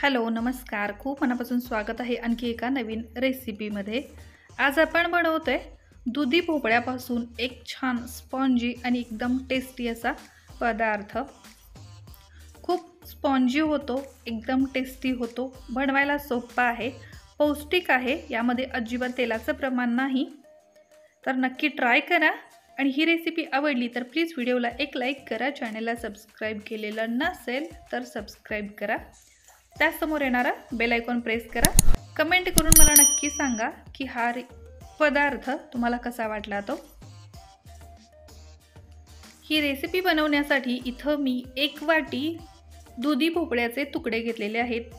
Hello नमस्कार, खूप मनापासून स्वागत आहे आणखी एका नवीन रेसिपीमध्ये। आज आपण बनवतोय दुधी भोपळ्यापासून एक छान स्पॉन्जी आणि एकदम टेस्टी असा पदार्थ। खूप स्पॉन्जी होतो, एकदम टेस्टी होतो, बनवायला सोपा आहे, पौष्टिक आहे, यामध्ये अजिबात तेलाचं प्रमाण नाही। तर नक्की ट्राय करा आणि ही रेसिपी आवडली तर प्लीज व्हिडिओला एक लाईक करा, चॅनलला सबस्क्राइब केलेलं नसेल तर सबस्क्राइब करा, त्यासमोर येणारा बेल आयकॉन प्रेस करा। कमेंट करून मला नक्की सांगा की हा पदार्थ तुम्हाला कसा वाटला तो। ही रेसिपी बनवण्यासाठी इथं मी 1 वाटी दुधी भोपळ्याचे तुकडे घेतलेले आहेत।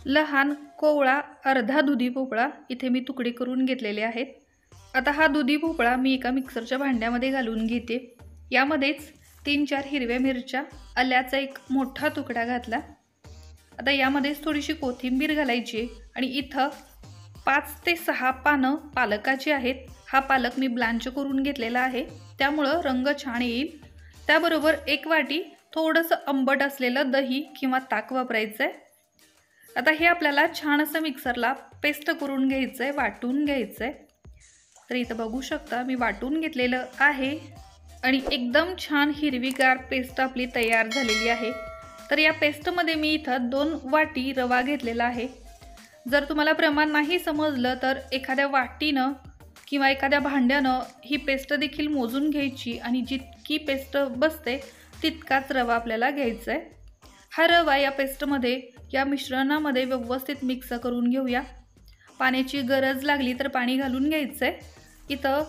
लहान कोवळा अर्धा दुधी भोपळा इथे मी तुकडे करून घेतलेले आहेत। आता हा दुधी भोपळा मी एका मिक्सरच्या भांड्यामध्ये घालून घेते। यामध्येच 3-4 हिरव्या मिरच्या, आल्याचा एक मोठा तुकडा घातला। आता यामध्येच थोडीशी कोथिंबीर घालायची आणि इथं 5 ते 6 पानं पालकाची आहेत। हा पालक मी ब्लांच करून घेतलेला आहे, त्यामुळे रंग छान येईल। त्याबरोबर 1 वाटी थोडंसं आंबट असलेलं दही किंवा ताक वापरायचं आहे। आता हे आपल्याला छान असं मिक्सरला पेस्ट करून घ्यायचं आहे, वाटून घ्यायचं आहे। तर इथं बघू शकता मी वाटून घेतलेलं आहे आणि एकदम छान हिरवीगार पेस्ट आपली तयार झालेली आहे। तर या पेस्टमध्ये मी इथं 2 वाटी रवा घेतलेला आहे। जर तुम्हाला प्रमाण नाही समजलं तर एखाद्या वाटीनं किंवा एखाद्या भांड्यानं ही पेस्ट देखील मोजून घ्यायची आणि जितकी पेस्ट बसते तितकाच रवा आपल्याला घ्यायचा आहे। हा रवा या पेस्टमध्ये, या मिश्रणामध्ये व्यवस्थित मिक्स करून घेऊया। पाण्याची गरज लागली तर पाणी घालून घ्यायचं आहे। इथं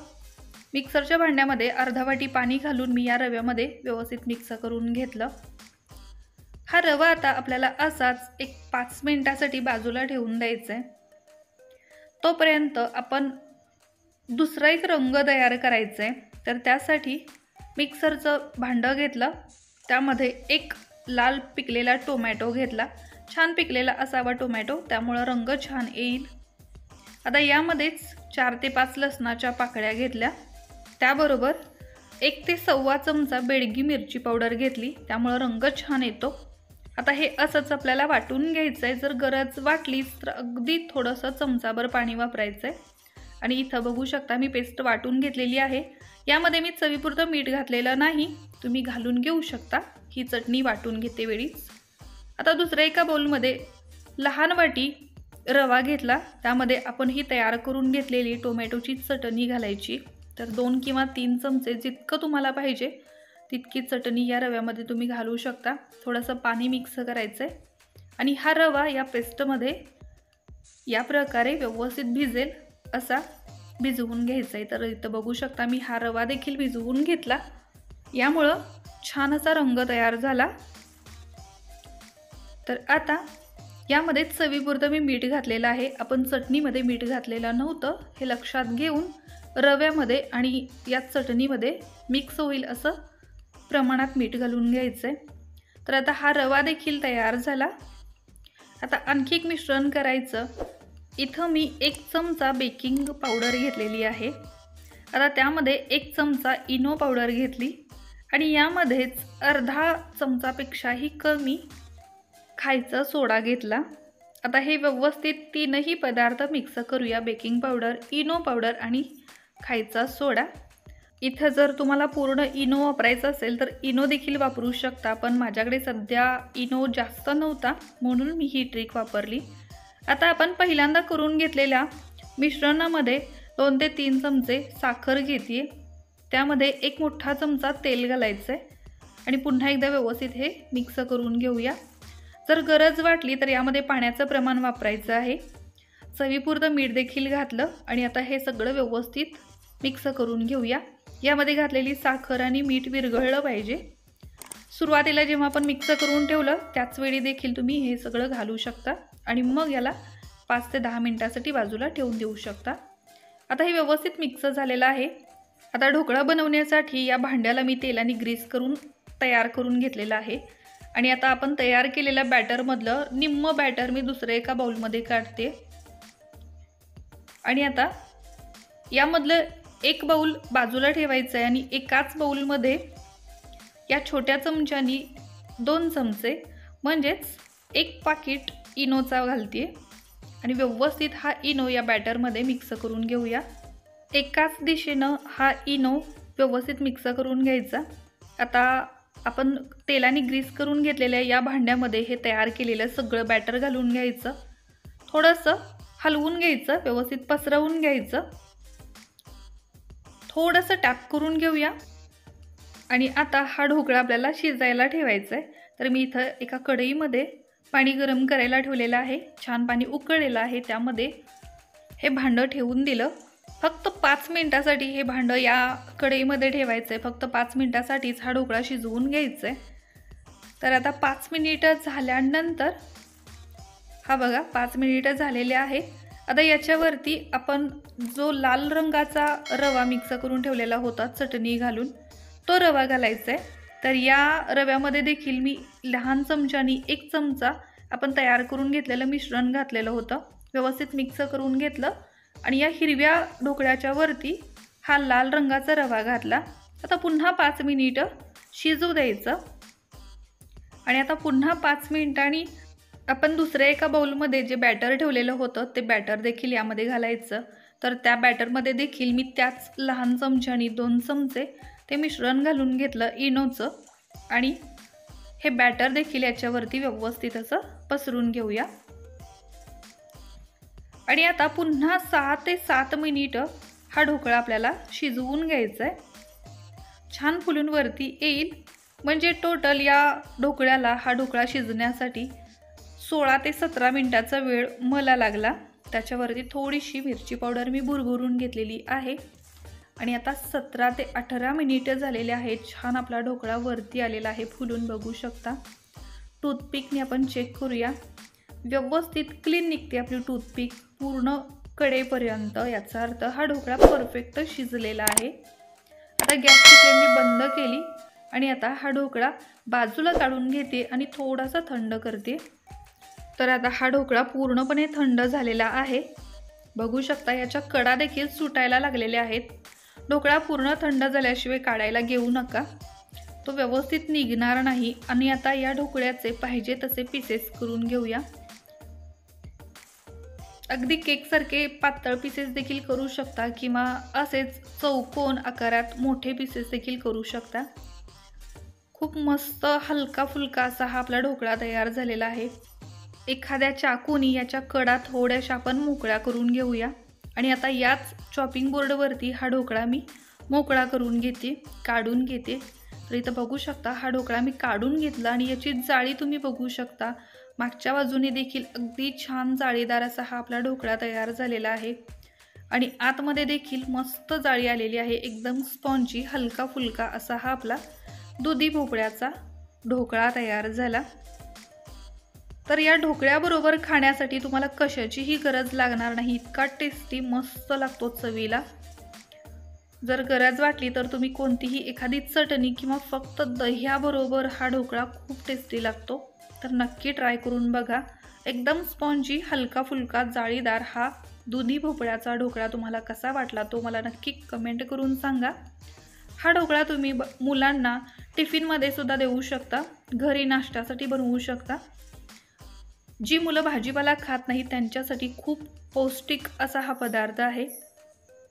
मिक्सरच्या भांड्यामध्ये अर्धा वाटी पाणी घालून मी या रव्यामध्ये व्यवस्थित मिक्स करून घेतलं। हा रवा आता आपल्याला असाच एक 5 मिनिटांसाठी बाजूला ठेवून द्यायचा आहे। तोपर्यंत आपण दुसरा एक रंग तयार करायचा आहे। तर त्यासाठी मिक्सरचं भांडं घेतलं, त्यामध्ये एक लाल पिकलेला टोमॅटो घेतला। छान पिकलेला असावा टोमॅटो, त्यामुळे रंग छान येईल। आता यामध्येच 4 ते 5 लसणाच्या पाकळ्या घेतल्या, त्याबरोबर 1 ते 1.25 चमचा बेडगी मिरची पावडर घेतली, त्यामुळे रंग छान येतो। आता हे असंच आपल्याला वाटून घ्यायचं आहे। जर गरज वाटलीच तर अगदी थोडंसं चमचाभर पाणी वापरायचं आहे। आणि इथं बघू शकता मी पेस्ट वाटून घेतलेली आहे। यामध्ये मी चवीपुरतं मीठ घातलेलं नाही, तुम्ही घालून घेऊ शकता, ही चटणी वाटून घेते वेळीच। आता दुसऱ्या एका बाउलमध्ये लहान वाटी रवा घेतला, त्यामध्ये आपण ही तयार करून घेतलेली टोमॅटोची चटणी घालायची। तर 2 किंवा 3 चमचे जितकं तुम्हाला पाहिजे तितकी चटणी या रव्यामध्ये तुम्ही घालू शकता। थोडंसं पाणी मिक्स करायचं आहे आणि हा रवा या पेस्टमध्ये या प्रकारे व्यवस्थित भिजेल असा भिजवून घ्यायचा आहे। तर इथं बघू शकता मी हा रवा देखील भिजवून घेतला, यामुळं छान असा रंग तयार झाला। तर आता यामध्ये चवीपुरतं मी मीठ घातलेलं आहे। आपण चटणीमध्ये मीठ घातलेलं नव्हतं, हे लक्षात घेऊन रव्यामध्ये आणि या चटणीमध्ये मिक्स होईल असं प्रमाणात मीठ घालून घ्यायचं आहे। तर आता हा रवा देखील तयार झाला। आता आणखी एक मिश्रण करायचं। इथं मी 1 चमचा बेकिंग पावडर घेतलेली आहे। आता त्यामध्ये 1 चमचा इनो पावडर घेतली आणि यामध्येच अर्धा चमचापेक्षाही कमी खायचा सोडा घेतला। आता हे व्यवस्थित 3ही पदार्थ मिक्स करूया, बेकिंग पावडर, इनो पावडर आणि खायचा सोडा। इथं जर तुम्हाला पूर्ण इनो वापरायचा असेल तर इनो देखील वापरू शकता, पण माझ्याकडे सध्या इनो जास्त नव्हता म्हणून मी ही ट्रिक वापरली। आता आपण पहिल्यांदा करून घेतलेल्या मिश्रणामध्ये 2 ते 3 चमचे साखर घेते, त्यामध्ये 1 मोठा चमचा तेल घालायचं आहे आणि पुन्हा एकदा व्यवस्थित हे मिक्स करून घेऊया। जर गरज वाटली तर यामध्ये पाण्याचं प्रमाण वापरायचं आहे। चवीपुरतं मीठ देखील घातलं आणि आता हे सगळं व्यवस्थित मिक्स करून घेऊया। यामध्ये घातलेली साखर आणि मीठ विरघळलं पाहिजे। सुरुवातीला जेव्हा आपण मिक्स करून ठेवलं त्याच वेळी देखील तुम्ही हे सगळं घालू शकता आणि मग याला 5 ते 10 मिनिटांसाठी बाजूला ठेवून देऊ शकता। आता हे व्यवस्थित मिक्स झालेलं आहे। आता ढोकळा बनवण्यासाठी या भांड्याला मी तेलाने ग्रीस करून तयार करून घेतलेलं आहे आणि आता आपण तयार केलेल्या बॅटरमधलं निम्म बॅटर मी दुसऱ्या एका बाउलमध्ये काढते आणि आता यामधलं 1 बाउल बाजूला ठेवायचं आहे आणि एकाच बाउलमध्ये या छोट्या चमच्यानी 2 चमचे म्हणजेच 1 पाकिट इनोचा घालते आणि व्यवस्थित हा इनो या बॅटरमध्ये मिक्स करून घेऊया। एकाच दिशेनं हा इनो व्यवस्थित मिक्स करून घ्यायचा। आता आपण तेलाने ग्रीस करून घेतलेल्या या भांड्यामध्ये हे तयार केलेलं सगळं बॅटर घालून घ्यायचं, थोडंसं हलवून घ्यायचं, व्यवस्थित पसरवून घ्यायचं, थोडंसं टॅप करून घेऊया आणि आता हा ढोकळा आपल्याला शिजायला ठेवायचा आहे। तर मी इथं एका कढईमध्ये पाणी गरम करायला ठेवलेलं आहे, छान पाणी उकळलेलं आहे, त्यामध्ये हे भांडं ठेवून दिलं। फक्त 5 मिनिटासाठी हे भांडं या कढईमध्ये ठेवायचं आहे, फक्त 5 मिनिटासाठीच हा ढोकळा शिजवून घ्यायचा आहे। तर आता 5 मिनिटं झाल्यानंतर हा बघा 5 मिनिटं झालेले आहे। आता याच्यावरती आपण जो लाल रंगाचा रवा मिक्स करून ठेवलेला होता चटणी घालून, तो रवा घालायचा आहे। तर या रव्यामध्ये देखील मी लहान चमच्यानी 1 चमचा आपण तयार करून घेतलेलं मिश्रण घातलेलं होतं, व्यवस्थित मिक्स करून घेतलं आणि या हिरव्या ढोकळ्याच्या वरती हा लाल रंगाचा रवा घातला। आता पुन्हा 5 मिनिटं शिजू द्यायचं आणि आता पुन्हा 5 मिनिटांनी आपण दुसऱ्या एका बाउलमध्ये जे बॅटर ठेवलेलं होतं ते बॅटर देखील यामध्ये घालायचं। तर त्या बॅटरमध्ये देखील मी त्याच लहान चमच्यानी 2 चमचे ते मिश्रण घालून घेतलं इनोचं आणि हे बॅटर देखील याच्यावरती व्यवस्थित असं पसरून घेऊया आणि आता पुन्हा 6 ते 7 मिनिटं हा ढोकळा आपल्याला शिजवून घ्यायचा आहे, छान फुलून वरती येईल। म्हणजे टोटल या ढोकळ्याला हा ढोकळा शिजण्यासाठी 16 ते 17 मिनिटाचा वेळ मला लागला। त्याच्यावरती थोडीशी मिरची पावडर मी भुरभुरून घेतलेली आहे आणि आता 17 ते 18 मिनिटं झालेले आहेत। छान आपला ढोकळा वरती आलेला आहे, फुलून बघू शकता। टूथपिकने आपण चेक करूया, व्यवस्थित क्लीन निघते आपली टूथपिक पूर्ण कडेपर्यंत, याचा अर्थ हा ढोकळा परफेक्ट शिजलेला आहे। आता गॅसची फ्लेम मी बंद केली आणि आता हा ढोकळा बाजूला काढून घेते आणि थोडासा थंड करते। तर आता हा ढोकळा पूर्णपणे थंड झालेला आहे, बघू शकता याच्या कडा देखील सुटायला लागलेल्या आहेत। ढोकळा पूर्ण थंड झाल्याशिवाय काढायला घेऊ नका, तो व्यवस्थित निघणार नाही। आणि आता या ढोकळ्याचे पाहिजे तसे पीसेस करून घेऊया, अगदी केकसारखे पातळ पीसेस देखील करू शकता किंवा असेच चौकोन आकारात मोठे पीसेस देखील करू शकता। खूप मस्त हलका फुलका असा हा आपला ढोकळा तयार झालेला आहे। एखाद्या चाकूनी याच्या कडा थोड्याशा आपण मोकळ्या करून घेऊया आणि आता याच चॉपिंग बोर्डवरती हा ढोकळा मी मोकळा करून घेते, काढून घेते। तर इथं बघू शकता हा ढोकळा मी काढून घेतला आणि याची जाळी तुम्ही बघू शकता, मागच्या बाजूने देखील अगदी छान जाळीदार असा हा आपला ढोकळा तयार झालेला आहे आणि आतमध्ये देखील मस्त जाळी आलेली आहे, एकदम स्पॉन्जी हलका फुलका असा हा आपला दुधी भोपळ्याचा ढोकळा तयार झाला। तर या ढोकळ्याबरोबर खाण्यासाठी तुम्हाला कशाचीही गरज लागणार नाही, इतका टेस्टी मस्त लागतो चवीला। जर गरज वाटली तर तुम्ही कोणतीही एखादी चटणी किंवा फक्त दह्याबरोबर हा ढोकळा खूप टेस्टी लागतो। तर नक्की ट्राय करून बघा, एकदम स्पॉन्जी हलका फुलका जाळीदार हा दुधी भोपळ्याचा ढोकळा तुम्हाला कसा वाटला तो मला नक्की कमेंट करून सांगा। हा ढोकळा तुम्ही मुलांना टिफिनमध्ये सुद्धा देऊ शकता, घरी नाश्त्यासाठी बनवू शकता। जी मुलं भाजीपाला खात नाही त्यांच्यासाठी खूप पौष्टिक असा हा पदार्थ आहे,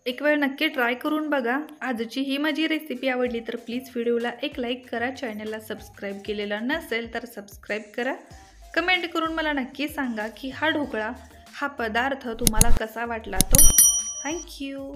एक वेळ नक्की ट्राय करून बघा। आजची ही माझी रेसिपी आवडली तर प्लीज व्हिडिओला एक लाईक करा, चॅनलला सबस्क्राईब केलेलं नसेल तर सबस्क्राईब करा, कमेंट करून मला नक्की सांगा की हा ढोकळा हा पदार्थ तुम्हाला कसा वाटला तो। थँक्यू।